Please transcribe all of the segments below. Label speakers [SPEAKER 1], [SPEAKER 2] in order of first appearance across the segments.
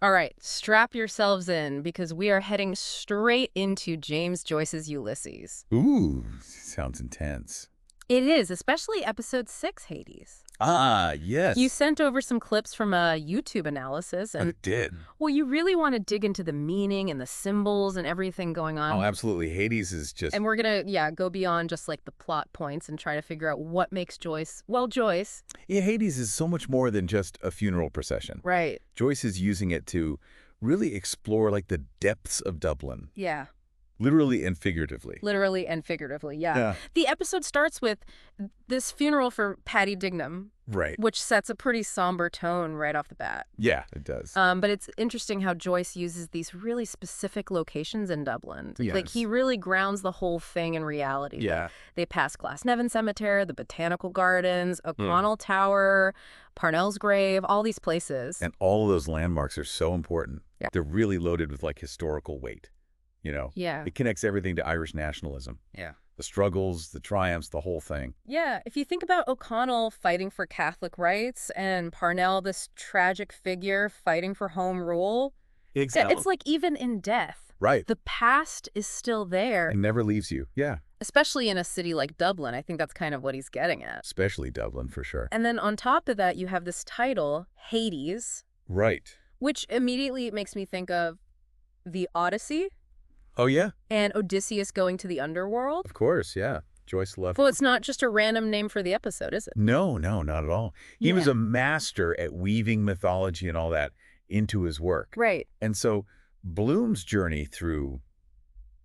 [SPEAKER 1] All right, strap yourselves in because we are heading straight into James Joyce's Ulysses.
[SPEAKER 2] Ooh, sounds intense.
[SPEAKER 1] It is, especially episode 6, Hades.
[SPEAKER 2] Ah,
[SPEAKER 1] You
[SPEAKER 2] yes,
[SPEAKER 1] sent over some clips from a YouTube analysis,
[SPEAKER 2] I
[SPEAKER 1] and,
[SPEAKER 2] did.
[SPEAKER 1] well, you really want to dig into the meaning and the symbols and everything going
[SPEAKER 2] Oh,
[SPEAKER 1] on.
[SPEAKER 2] absolutely. Hades is just,
[SPEAKER 1] And we're going to, go beyond just like the plot points and try to figure out what makes Joyce, well, Joyce.
[SPEAKER 2] yeah, Hades is so much more than just a funeral procession.
[SPEAKER 1] Right.
[SPEAKER 2] Joyce is using it to really explore like the depths of Dublin,
[SPEAKER 1] Yeah.
[SPEAKER 2] literally and figuratively.
[SPEAKER 1] Literally and figuratively, yeah.
[SPEAKER 2] Yeah.
[SPEAKER 1] The episode starts with this funeral for Patty Dignam,
[SPEAKER 2] Right.
[SPEAKER 1] which sets a pretty somber tone right off the bat.
[SPEAKER 2] Yeah, it does.
[SPEAKER 1] But it's interesting how Joyce uses these really specific locations in Dublin. Like,
[SPEAKER 2] Yes.
[SPEAKER 1] he really grounds the whole thing in reality.
[SPEAKER 2] Yeah.
[SPEAKER 1] They pass Glasnevin Cemetery, the Botanical Gardens, O'Connell Tower, Parnell's Grave, all these places.
[SPEAKER 2] And all of those landmarks are so important.
[SPEAKER 1] Yeah.
[SPEAKER 2] They're really loaded with like historical weight, you know?
[SPEAKER 1] Yeah.
[SPEAKER 2] It connects everything to Irish nationalism.
[SPEAKER 1] Yeah.
[SPEAKER 2] The struggles, the triumphs, the whole thing.
[SPEAKER 1] Yeah, if you think about O'Connell fighting for Catholic rights and Parnell, this tragic figure fighting for home rule, it's like even in death,
[SPEAKER 2] Right.
[SPEAKER 1] the past is still there,
[SPEAKER 2] It never leaves you. Yeah.
[SPEAKER 1] especially in a city like Dublin. I think that's kind of what he's getting at.
[SPEAKER 2] Especially Dublin, for sure.
[SPEAKER 1] And then on top of that, you have this title, Hades,
[SPEAKER 2] Right.
[SPEAKER 1] which immediately makes me think of the Odyssey
[SPEAKER 2] Oh, yeah.
[SPEAKER 1] and Odysseus going to the underworld.
[SPEAKER 2] Of course, yeah. Joyce left.
[SPEAKER 1] Well, it's not just a random name for the episode, is it?
[SPEAKER 2] No, not at all. He was
[SPEAKER 1] Yeah.
[SPEAKER 2] a master at weaving mythology and all that into his work.
[SPEAKER 1] Right.
[SPEAKER 2] And so Bloom's journey through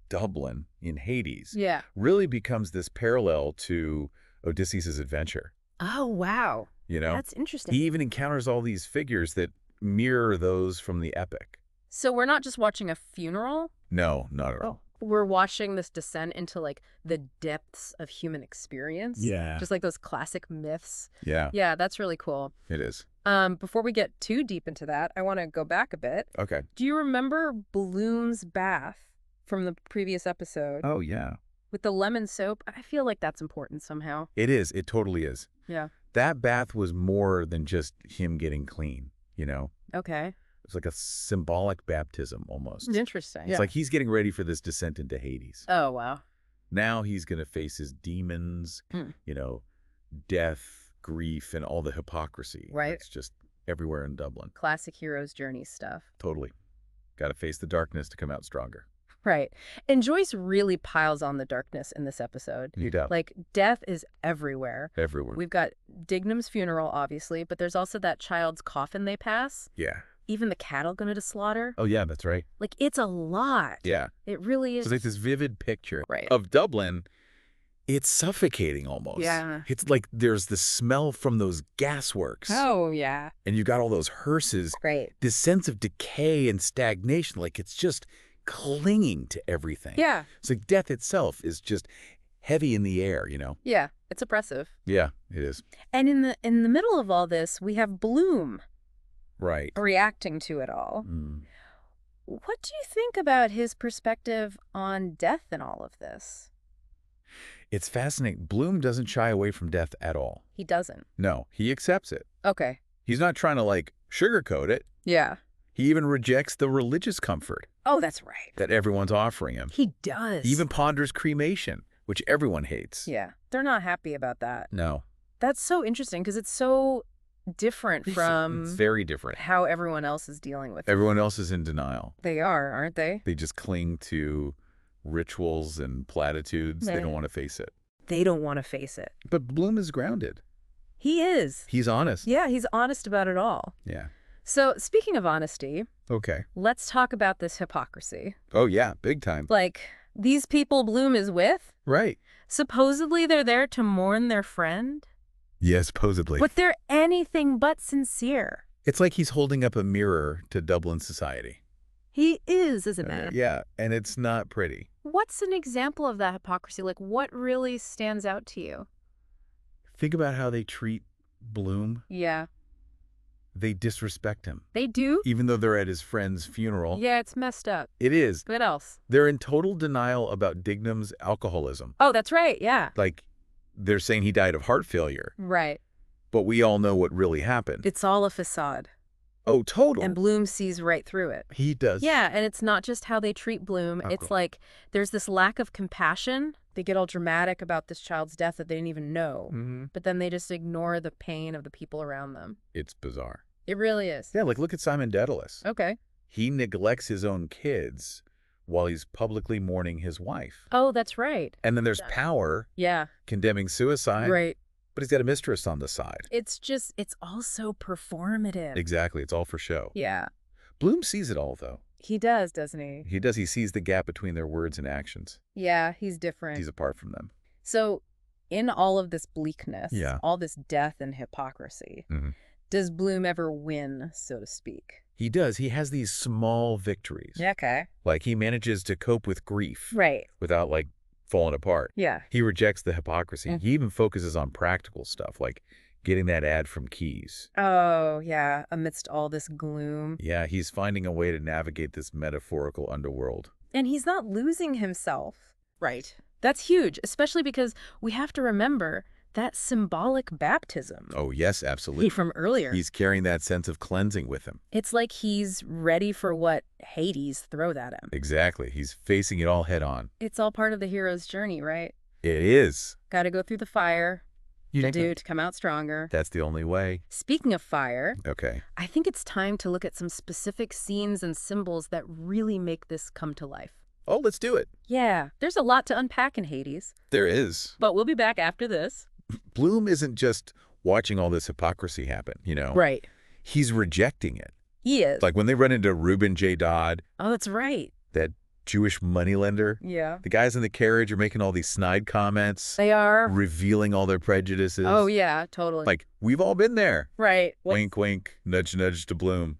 [SPEAKER 2] Dublin in Hades
[SPEAKER 1] Yeah.
[SPEAKER 2] really becomes this parallel to Odysseus' adventure,
[SPEAKER 1] Oh, wow.
[SPEAKER 2] you know?
[SPEAKER 1] That's interesting.
[SPEAKER 2] He even encounters all these figures that mirror those from the epic.
[SPEAKER 1] So we're not just watching a funeral.
[SPEAKER 2] No, not at all.
[SPEAKER 1] We're watching this descent into like the depths of human experience.
[SPEAKER 2] Yeah.
[SPEAKER 1] Just like those classic myths.
[SPEAKER 2] Yeah,
[SPEAKER 1] Yeah, that's really cool.
[SPEAKER 2] it is.
[SPEAKER 1] Before we get too deep into that, I want to go back a bit.
[SPEAKER 2] Okay.
[SPEAKER 1] Do you remember Bloom's bath from the previous episode
[SPEAKER 2] Oh, yeah.
[SPEAKER 1] with the lemon soap? I feel like that's important somehow.
[SPEAKER 2] It is. It totally is.
[SPEAKER 1] Yeah.
[SPEAKER 2] That bath was more than just him getting clean, you know?
[SPEAKER 1] Okay.
[SPEAKER 2] It's like a symbolic baptism almost.
[SPEAKER 1] Interesting.
[SPEAKER 2] It's like he's getting ready for this descent into Hades.
[SPEAKER 1] Oh, wow.
[SPEAKER 2] Now he's going to face his demons, you know, death, grief, and all the hypocrisy.
[SPEAKER 1] Right.
[SPEAKER 2] It's just everywhere in Dublin.
[SPEAKER 1] Classic hero's journey stuff.
[SPEAKER 2] Totally. Got to face the darkness to come out stronger.
[SPEAKER 1] Right. And Joyce really piles on the darkness in this episode.
[SPEAKER 2] He does.
[SPEAKER 1] Like, death is everywhere.
[SPEAKER 2] Everywhere.
[SPEAKER 1] We've got Dignam's funeral, obviously, but there's also that child's coffin they pass.
[SPEAKER 2] Yeah.
[SPEAKER 1] Even the cattle going to slaughter.
[SPEAKER 2] Oh, yeah, that's right.
[SPEAKER 1] Like, it's a lot.
[SPEAKER 2] Yeah.
[SPEAKER 1] It really is.
[SPEAKER 2] It's like this vivid picture
[SPEAKER 1] Right.
[SPEAKER 2] of Dublin. It's suffocating almost.
[SPEAKER 1] Yeah.
[SPEAKER 2] It's like there's the smell from those gasworks.
[SPEAKER 1] Oh, yeah.
[SPEAKER 2] And you got all those hearses.
[SPEAKER 1] Great.
[SPEAKER 2] This sense of decay and stagnation, like it's just clinging to everything.
[SPEAKER 1] Yeah.
[SPEAKER 2] It's like death itself is just heavy in the air, you know?
[SPEAKER 1] Yeah. It's oppressive.
[SPEAKER 2] Yeah, it is.
[SPEAKER 1] And in the middle of all this, we have Bloom
[SPEAKER 2] Right.
[SPEAKER 1] reacting to it all. What do you think about his perspective on death in all of this?
[SPEAKER 2] It's fascinating. Bloom doesn't shy away from death at all.
[SPEAKER 1] He doesn't.
[SPEAKER 2] No, he accepts it.
[SPEAKER 1] Okay.
[SPEAKER 2] He's not trying to, like, sugarcoat it.
[SPEAKER 1] Yeah.
[SPEAKER 2] He even rejects the religious comfort
[SPEAKER 1] Oh, that's right.
[SPEAKER 2] that everyone's offering him.
[SPEAKER 1] He does.
[SPEAKER 2] He even ponders cremation, which everyone hates.
[SPEAKER 1] Yeah. They're not happy about that.
[SPEAKER 2] No.
[SPEAKER 1] That's so interesting because it's so different from
[SPEAKER 2] It's very different.
[SPEAKER 1] how everyone else is dealing with it.
[SPEAKER 2] Everyone else is in denial.
[SPEAKER 1] They are, aren't they?
[SPEAKER 2] They just cling to rituals and platitudes. They
[SPEAKER 1] Yeah.
[SPEAKER 2] don't want to face it.
[SPEAKER 1] They don't want to face it.
[SPEAKER 2] But Bloom is grounded.
[SPEAKER 1] He is.
[SPEAKER 2] He's honest.
[SPEAKER 1] Yeah, he's honest about it all.
[SPEAKER 2] Yeah.
[SPEAKER 1] So, speaking of honesty,
[SPEAKER 2] Okay.
[SPEAKER 1] let's talk about this hypocrisy.
[SPEAKER 2] Oh, yeah. Big time.
[SPEAKER 1] Like, these people Bloom is with,
[SPEAKER 2] Right.
[SPEAKER 1] supposedly they're there to mourn their friend,
[SPEAKER 2] Yeah, supposedly.
[SPEAKER 1] but they're anything but sincere.
[SPEAKER 2] It's like he's holding up a mirror to Dublin society.
[SPEAKER 1] He is, isn't it?
[SPEAKER 2] Yeah, and it's not pretty.
[SPEAKER 1] What's an example of that hypocrisy? Like, what really stands out to you?
[SPEAKER 2] Think about how they treat Bloom.
[SPEAKER 1] Yeah.
[SPEAKER 2] They disrespect him.
[SPEAKER 1] They do?
[SPEAKER 2] Even though they're at his friend's funeral.
[SPEAKER 1] Yeah, it's messed up.
[SPEAKER 2] It is.
[SPEAKER 1] What else?
[SPEAKER 2] They're in total denial about Dignam's alcoholism.
[SPEAKER 1] Oh, that's right. Yeah.
[SPEAKER 2] Like, they're saying he died of heart failure.
[SPEAKER 1] Right.
[SPEAKER 2] But we all know what really happened.
[SPEAKER 1] It's all a facade.
[SPEAKER 2] Oh,
[SPEAKER 1] And
[SPEAKER 2] total.
[SPEAKER 1] Bloom sees right through it.
[SPEAKER 2] He does.
[SPEAKER 1] Yeah, and it's not just how they treat Bloom.
[SPEAKER 2] Oh,
[SPEAKER 1] It's
[SPEAKER 2] cool.
[SPEAKER 1] like there's this lack of compassion. They get all dramatic about this child's death that they didn't even know. But then they just ignore the pain of the people around them.
[SPEAKER 2] It's bizarre.
[SPEAKER 1] It really is.
[SPEAKER 2] Yeah, like look at Simon Dedalus.
[SPEAKER 1] Okay.
[SPEAKER 2] He neglects his own kids while he's publicly mourning his wife.
[SPEAKER 1] Oh, that's right.
[SPEAKER 2] And then there's Power
[SPEAKER 1] Yeah,
[SPEAKER 2] condemning suicide,
[SPEAKER 1] right.
[SPEAKER 2] but he's got a mistress on the side.
[SPEAKER 1] It's all so performative.
[SPEAKER 2] Exactly. It's all for show.
[SPEAKER 1] Yeah.
[SPEAKER 2] Bloom sees it all, though.
[SPEAKER 1] He does, doesn't he?
[SPEAKER 2] He does. He sees the gap between their words and actions.
[SPEAKER 1] Yeah, he's different.
[SPEAKER 2] He's apart from them.
[SPEAKER 1] So, in all of this bleakness,
[SPEAKER 2] Yeah.
[SPEAKER 1] all this death and hypocrisy, does Bloom ever win, so to speak?
[SPEAKER 2] He does. He has these small victories.
[SPEAKER 1] Okay.
[SPEAKER 2] Like he manages to cope with grief
[SPEAKER 1] Right.
[SPEAKER 2] without like falling apart.
[SPEAKER 1] Yeah.
[SPEAKER 2] He rejects the hypocrisy. He even focuses on practical stuff like getting that ad from Keys.
[SPEAKER 1] Oh, yeah. Amidst all this gloom.
[SPEAKER 2] Yeah, he's finding a way to navigate this metaphorical underworld.
[SPEAKER 1] And he's not losing himself. Right. That's huge, especially because we have to remember that symbolic baptism.
[SPEAKER 2] Oh, yes, absolutely.
[SPEAKER 1] From earlier.
[SPEAKER 2] He's carrying that sense of cleansing with him.
[SPEAKER 1] It's like he's ready for what Hades throws at him.
[SPEAKER 2] Exactly. He's facing it all head on.
[SPEAKER 1] It's all part of the hero's journey, right?
[SPEAKER 2] It is.
[SPEAKER 1] Got to go through the fire
[SPEAKER 2] You
[SPEAKER 1] to come out stronger.
[SPEAKER 2] That's the only way.
[SPEAKER 1] Speaking of fire,
[SPEAKER 2] Okay.
[SPEAKER 1] I think it's time to look at some specific scenes and symbols that really make this come to life.
[SPEAKER 2] Oh, let's do it.
[SPEAKER 1] Yeah, there's a lot to unpack in Hades.
[SPEAKER 2] There is.
[SPEAKER 1] But we'll be back after this.
[SPEAKER 2] Bloom isn't just watching all this hypocrisy happen,
[SPEAKER 1] Right.
[SPEAKER 2] He's rejecting it.
[SPEAKER 1] He is.
[SPEAKER 2] Like when they run into Reuben J. Dodd,
[SPEAKER 1] Oh, that's right.
[SPEAKER 2] that Jewish moneylender,
[SPEAKER 1] Yeah.
[SPEAKER 2] the guys in the carriage are making all these snide comments,
[SPEAKER 1] They are.
[SPEAKER 2] revealing all their prejudices.
[SPEAKER 1] Oh, yeah, totally.
[SPEAKER 2] Like, we've all been there.
[SPEAKER 1] Right.
[SPEAKER 2] Wink, wink, nudge, nudge to Bloom,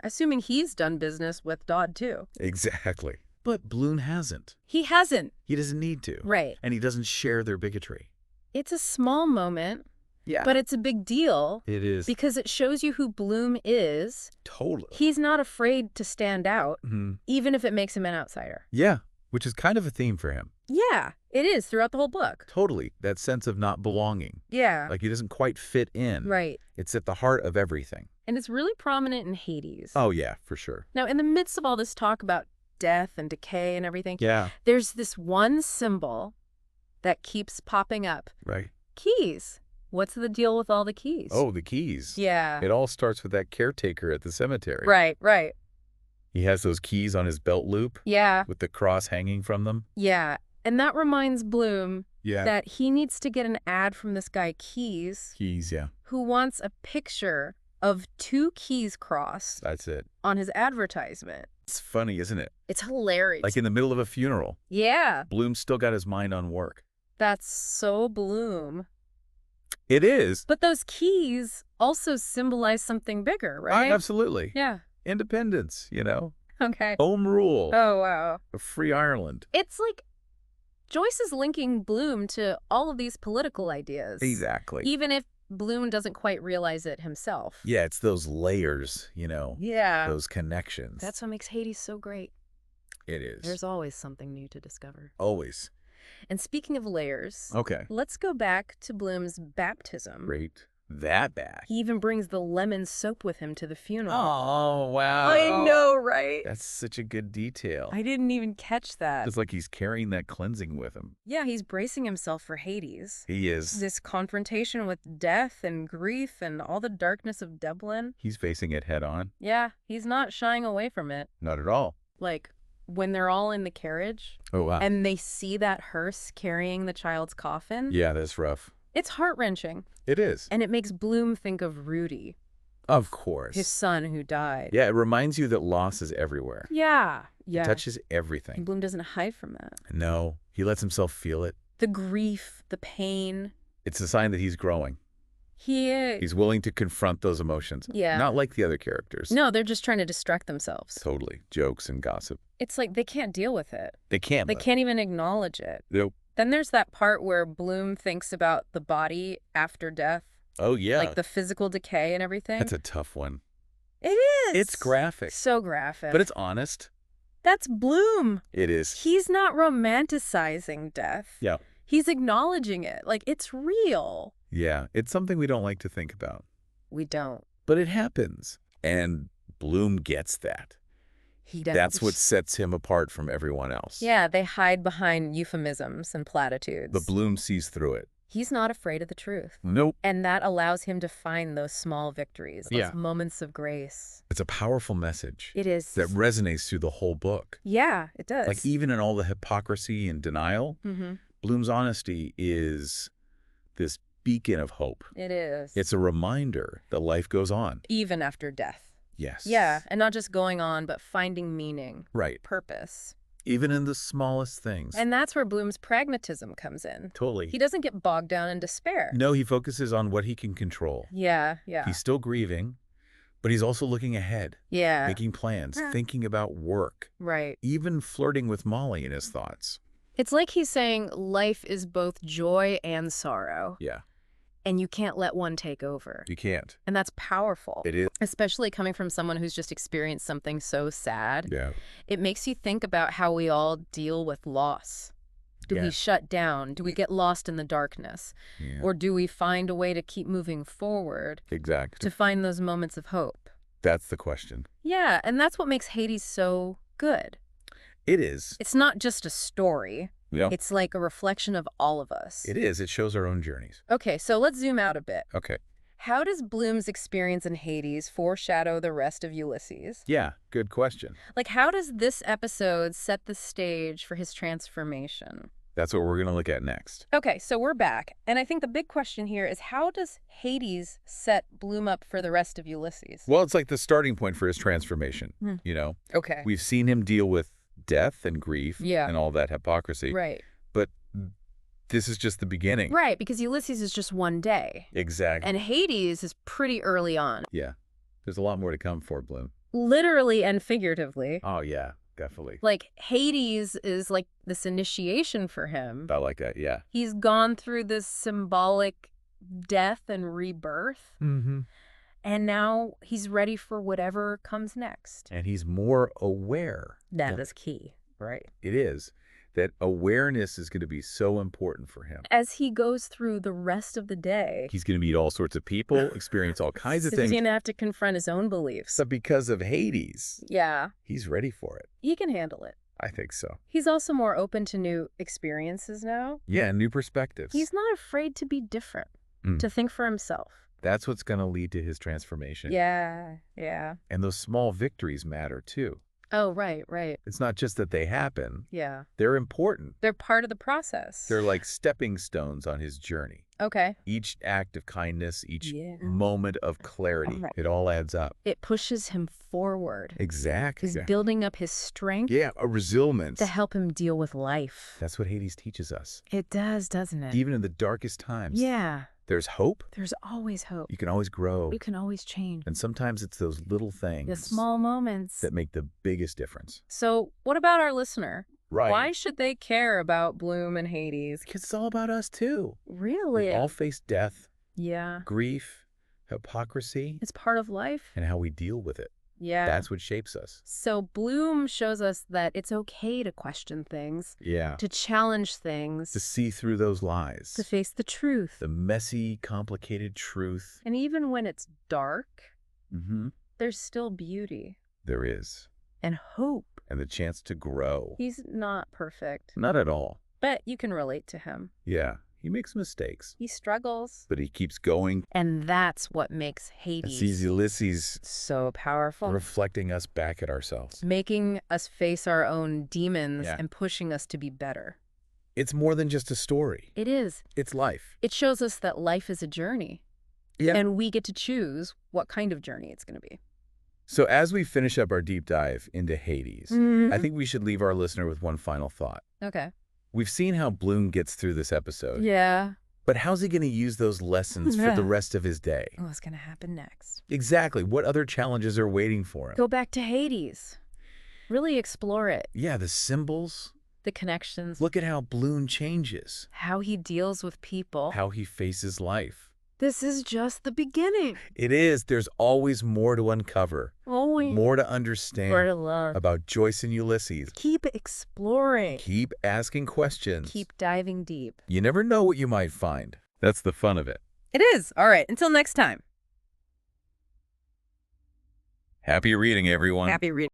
[SPEAKER 1] Assuming he's done business with Dodd, too.
[SPEAKER 2] Exactly. But Bloom hasn't.
[SPEAKER 1] He hasn't.
[SPEAKER 2] He doesn't need to.
[SPEAKER 1] Right.
[SPEAKER 2] And he doesn't share their bigotry.
[SPEAKER 1] It's a small moment,
[SPEAKER 2] Yeah.
[SPEAKER 1] but it's a big deal
[SPEAKER 2] It is.
[SPEAKER 1] because it shows you who Bloom is.
[SPEAKER 2] Totally.
[SPEAKER 1] He's not afraid to stand out,
[SPEAKER 2] Mhm.
[SPEAKER 1] even if it makes him an outsider.
[SPEAKER 2] Yeah, which is kind of a theme for him.
[SPEAKER 1] Yeah, it is throughout the whole book.
[SPEAKER 2] Totally. That sense of not belonging.
[SPEAKER 1] Yeah.
[SPEAKER 2] Like he doesn't quite fit in.
[SPEAKER 1] Right.
[SPEAKER 2] It's at the heart of everything.
[SPEAKER 1] And it's really prominent in Hades.
[SPEAKER 2] Oh, yeah, for sure.
[SPEAKER 1] Now, in the midst of all this talk about death and decay and everything,
[SPEAKER 2] Yeah.
[SPEAKER 1] there's this one symbol that keeps popping up.
[SPEAKER 2] Right.
[SPEAKER 1] Keys. What's the deal with all the keys?
[SPEAKER 2] Oh, the keys.
[SPEAKER 1] Yeah.
[SPEAKER 2] It all starts with that caretaker at the cemetery.
[SPEAKER 1] Right, right.
[SPEAKER 2] He has those keys on his belt loop
[SPEAKER 1] Yeah,
[SPEAKER 2] with the cross hanging from them.
[SPEAKER 1] yeah. And that reminds Bloom
[SPEAKER 2] Yeah.
[SPEAKER 1] that he needs to get an ad from this guy Keys,
[SPEAKER 2] Keys, yeah.
[SPEAKER 1] who wants a picture of two keys crossed
[SPEAKER 2] That's it.
[SPEAKER 1] on his advertisement.
[SPEAKER 2] It's funny, isn't it?
[SPEAKER 1] It's hilarious.
[SPEAKER 2] Like in the middle of a funeral,
[SPEAKER 1] Yeah,
[SPEAKER 2] Bloom's still got his mind on work.
[SPEAKER 1] that's so Bloom.
[SPEAKER 2] It is.
[SPEAKER 1] But those keys also symbolize something bigger, right?
[SPEAKER 2] Absolutely.
[SPEAKER 1] Yeah.
[SPEAKER 2] Independence,
[SPEAKER 1] Okay.
[SPEAKER 2] Home rule.
[SPEAKER 1] Oh, wow.
[SPEAKER 2] A free Ireland.
[SPEAKER 1] It's like Joyce is linking Bloom to all of these political ideas.
[SPEAKER 2] Exactly.
[SPEAKER 1] Even if Bloom doesn't quite realize it himself.
[SPEAKER 2] Yeah, it's those layers,
[SPEAKER 1] Yeah.
[SPEAKER 2] those connections.
[SPEAKER 1] That's what makes Hades so great.
[SPEAKER 2] It is.
[SPEAKER 1] There's always something new to discover.
[SPEAKER 2] Always.
[SPEAKER 1] And speaking of layers,
[SPEAKER 2] Okay.
[SPEAKER 1] let's go back to Bloom's baptism.
[SPEAKER 2] Great. That back.
[SPEAKER 1] He even brings the lemon soap with him to the funeral.
[SPEAKER 2] Oh, wow.
[SPEAKER 1] I know, right?
[SPEAKER 2] That's such a good detail.
[SPEAKER 1] I didn't even catch that.
[SPEAKER 2] It's like he's carrying that cleansing with him.
[SPEAKER 1] Yeah, he's bracing himself for Hades.
[SPEAKER 2] He is.
[SPEAKER 1] This confrontation with death and grief and all the darkness of Dublin.
[SPEAKER 2] He's facing it head on.
[SPEAKER 1] Yeah, he's not shying away from it.
[SPEAKER 2] Not at all.
[SPEAKER 1] Like, when they're all in the carriage
[SPEAKER 2] Oh, wow.
[SPEAKER 1] and they see that hearse carrying the child's coffin,
[SPEAKER 2] Yeah, that's rough.
[SPEAKER 1] it's heart-wrenching.
[SPEAKER 2] It is.
[SPEAKER 1] And it makes Bloom think of Rudy,
[SPEAKER 2] Of course.
[SPEAKER 1] his son who died.
[SPEAKER 2] Yeah, it reminds you that loss is everywhere.
[SPEAKER 1] Yeah. Yeah.
[SPEAKER 2] It touches
[SPEAKER 1] And
[SPEAKER 2] everything.
[SPEAKER 1] Bloom doesn't hide from that.
[SPEAKER 2] No, he lets himself feel it.
[SPEAKER 1] The grief, the pain.
[SPEAKER 2] It's a sign that he's growing.
[SPEAKER 1] He is.
[SPEAKER 2] He's willing to confront those emotions.
[SPEAKER 1] Yeah.
[SPEAKER 2] Not like the other characters.
[SPEAKER 1] No, they're just trying to distract themselves.
[SPEAKER 2] Totally. Jokes and gossip.
[SPEAKER 1] It's like they can't deal with it.
[SPEAKER 2] They can't.
[SPEAKER 1] They can't even acknowledge it.
[SPEAKER 2] Nope.
[SPEAKER 1] Then there's that part where Bloom thinks about the body after death.
[SPEAKER 2] Oh, yeah.
[SPEAKER 1] Like the physical decay and everything.
[SPEAKER 2] That's a tough one.
[SPEAKER 1] It is.
[SPEAKER 2] It's graphic.
[SPEAKER 1] So graphic.
[SPEAKER 2] But it's honest.
[SPEAKER 1] That's Bloom.
[SPEAKER 2] It is.
[SPEAKER 1] He's not romanticizing death.
[SPEAKER 2] Yeah.
[SPEAKER 1] He's acknowledging it. Like, it's real.
[SPEAKER 2] Yeah. It's something we don't like to think about.
[SPEAKER 1] We don't.
[SPEAKER 2] But it happens. And Bloom gets that.
[SPEAKER 1] He does.
[SPEAKER 2] That's what sets him apart from everyone else.
[SPEAKER 1] Yeah, they hide behind euphemisms and
[SPEAKER 2] But
[SPEAKER 1] platitudes.
[SPEAKER 2] Bloom sees through it.
[SPEAKER 1] He's not afraid of the truth.
[SPEAKER 2] Nope.
[SPEAKER 1] And that allows him to find those small victories,
[SPEAKER 2] Yeah.
[SPEAKER 1] those moments of grace.
[SPEAKER 2] It's a powerful message.
[SPEAKER 1] It is.
[SPEAKER 2] That resonates through the whole book.
[SPEAKER 1] Yeah, it does.
[SPEAKER 2] Like, even in all the hypocrisy and denial, Bloom's honesty is this beacon of hope.
[SPEAKER 1] It is.
[SPEAKER 2] It's a reminder that life goes on.
[SPEAKER 1] Even after death.
[SPEAKER 2] Yes.
[SPEAKER 1] Yeah, and not just going on, but finding meaning.
[SPEAKER 2] Right.
[SPEAKER 1] Purpose.
[SPEAKER 2] Even in the smallest things.
[SPEAKER 1] And that's where Bloom's pragmatism comes in.
[SPEAKER 2] Totally.
[SPEAKER 1] He doesn't get bogged down in despair.
[SPEAKER 2] No, he focuses on what he can control.
[SPEAKER 1] Yeah.
[SPEAKER 2] He's still grieving, but he's also looking ahead.
[SPEAKER 1] Yeah.
[SPEAKER 2] Making plans, thinking about work.
[SPEAKER 1] Right.
[SPEAKER 2] Even flirting with Molly in his thoughts.
[SPEAKER 1] It's like he's saying life is both joy and sorrow.
[SPEAKER 2] Yeah.
[SPEAKER 1] And you can't let one take over.
[SPEAKER 2] You can't.
[SPEAKER 1] And that's powerful.
[SPEAKER 2] It is.
[SPEAKER 1] Especially coming from someone who's just experienced something so sad.
[SPEAKER 2] Yeah.
[SPEAKER 1] It makes you think about how we all deal with loss. Do we shut down? Do we get lost in the darkness?
[SPEAKER 2] Yeah.
[SPEAKER 1] Or do we find a way to keep moving forward?
[SPEAKER 2] Exactly.
[SPEAKER 1] To find those moments of hope?
[SPEAKER 2] That's the question.
[SPEAKER 1] Yeah, and that's what makes Hades so good.
[SPEAKER 2] It is.
[SPEAKER 1] It's not just a story.
[SPEAKER 2] Yeah.
[SPEAKER 1] It's like a reflection of all of us.
[SPEAKER 2] It is. It shows our own journeys.
[SPEAKER 1] Okay, so let's zoom out a bit.
[SPEAKER 2] Okay.
[SPEAKER 1] How does Bloom's experience in Hades foreshadow the rest of Ulysses?
[SPEAKER 2] Yeah, good question.
[SPEAKER 1] Like, how does this episode set the stage for his transformation?
[SPEAKER 2] That's what we're going to look at next.
[SPEAKER 1] Okay, so we're back. And I think the big question here is, how does Hades set Bloom up for the rest of Ulysses?
[SPEAKER 2] Well, it's like the starting point for his transformation, you know?
[SPEAKER 1] Okay.
[SPEAKER 2] We've seen him deal with death and grief and all that hypocrisy.
[SPEAKER 1] Right.
[SPEAKER 2] But this is just the beginning.
[SPEAKER 1] Right, because Ulysses is just one day.
[SPEAKER 2] Exactly.
[SPEAKER 1] And Hades is pretty early on.
[SPEAKER 2] Yeah. There's a lot more to come for Bloom.
[SPEAKER 1] Literally and figuratively.
[SPEAKER 2] Oh, yeah, definitely.
[SPEAKER 1] Like, Hades is like this initiation for him.
[SPEAKER 2] I like that, yeah.
[SPEAKER 1] He's gone through this symbolic death and rebirth. And now he's ready for whatever comes next.
[SPEAKER 2] And he's more aware.
[SPEAKER 1] That is key, right?
[SPEAKER 2] It is. That awareness is going to be so important for him.
[SPEAKER 1] As he goes through the rest of the day.
[SPEAKER 2] He's going to meet all sorts of people, experience all kinds of things.
[SPEAKER 1] He's going to have to confront his own beliefs.
[SPEAKER 2] But because of Hades, he's ready for it.
[SPEAKER 1] He can handle it.
[SPEAKER 2] I think so.
[SPEAKER 1] He's also more open to new experiences now.
[SPEAKER 2] Yeah, new perspectives.
[SPEAKER 1] He's not afraid to be different, to think for himself.
[SPEAKER 2] That's what's going to lead to his transformation.
[SPEAKER 1] Yeah.
[SPEAKER 2] And those small victories matter, too.
[SPEAKER 1] Oh, right.
[SPEAKER 2] It's not just that they happen.
[SPEAKER 1] Yeah.
[SPEAKER 2] They're important.
[SPEAKER 1] They're part of the process.
[SPEAKER 2] They're like stepping stones on his journey.
[SPEAKER 1] Okay.
[SPEAKER 2] Each act of kindness, each moment of clarity,
[SPEAKER 1] Right.
[SPEAKER 2] it all adds up.
[SPEAKER 1] It pushes him forward.
[SPEAKER 2] Exactly.
[SPEAKER 1] He's building up his strength.
[SPEAKER 2] Yeah, a resilience.
[SPEAKER 1] To help him deal with life.
[SPEAKER 2] That's what Hades teaches us.
[SPEAKER 1] It does, doesn't it?
[SPEAKER 2] Even in the darkest times.
[SPEAKER 1] Yeah.
[SPEAKER 2] There's hope.
[SPEAKER 1] There's always hope.
[SPEAKER 2] You can always grow.
[SPEAKER 1] You can always change.
[SPEAKER 2] And sometimes it's those little things.
[SPEAKER 1] The small moments.
[SPEAKER 2] That make the biggest difference.
[SPEAKER 1] So what about our listener?
[SPEAKER 2] Right.
[SPEAKER 1] Why should they care about Bloom and Hades?
[SPEAKER 2] Because it's all about us, too.
[SPEAKER 1] Really?
[SPEAKER 2] We all face death.
[SPEAKER 1] Yeah.
[SPEAKER 2] Grief, hypocrisy.
[SPEAKER 1] It's part of life.
[SPEAKER 2] And how we deal with it.
[SPEAKER 1] Yeah.
[SPEAKER 2] That's what shapes us.
[SPEAKER 1] So Bloom shows us that it's okay to question things.
[SPEAKER 2] Yeah.
[SPEAKER 1] To challenge things.
[SPEAKER 2] To see through those lies.
[SPEAKER 1] To face the truth.
[SPEAKER 2] The messy, complicated truth.
[SPEAKER 1] And even when it's dark, there's still beauty.
[SPEAKER 2] There is.
[SPEAKER 1] And hope.
[SPEAKER 2] And the chance to grow.
[SPEAKER 1] He's not perfect.
[SPEAKER 2] Not at all.
[SPEAKER 1] But you can relate to him.
[SPEAKER 2] Yeah. He makes mistakes.
[SPEAKER 1] He struggles.
[SPEAKER 2] But he keeps going.
[SPEAKER 1] And that's what makes Hades
[SPEAKER 2] sees Ulysses
[SPEAKER 1] so powerful.
[SPEAKER 2] Reflecting us back at ourselves.
[SPEAKER 1] Making us face our own demons and pushing us to be better.
[SPEAKER 2] It's more than just a story.
[SPEAKER 1] It is.
[SPEAKER 2] It's life.
[SPEAKER 1] It shows us that life is a journey.
[SPEAKER 2] Yeah.
[SPEAKER 1] And we get to choose what kind of journey it's going to be.
[SPEAKER 2] So as we finish up our deep dive into Hades, I think we should leave our listener with one final thought.
[SPEAKER 1] Okay.
[SPEAKER 2] We've seen how Bloom gets through this episode.
[SPEAKER 1] Yeah.
[SPEAKER 2] But how's he going to use those lessons for the rest of his day?
[SPEAKER 1] What's going to happen next?
[SPEAKER 2] Exactly. What other challenges are waiting for him?
[SPEAKER 1] Go back to Hades. Really explore it.
[SPEAKER 2] Yeah, the symbols.
[SPEAKER 1] The connections.
[SPEAKER 2] Look at how Bloom changes.
[SPEAKER 1] How he deals with people.
[SPEAKER 2] How he faces life.
[SPEAKER 1] This is just the beginning.
[SPEAKER 2] It is. There's always more to uncover. More to understand.
[SPEAKER 1] More to love.
[SPEAKER 2] About Joyce and Ulysses.
[SPEAKER 1] Keep exploring.
[SPEAKER 2] Keep asking questions.
[SPEAKER 1] Keep diving deep.
[SPEAKER 2] You never know what you might find. That's the fun of it.
[SPEAKER 1] It is. All right. Until next time.
[SPEAKER 2] Happy reading, everyone.
[SPEAKER 1] Happy reading.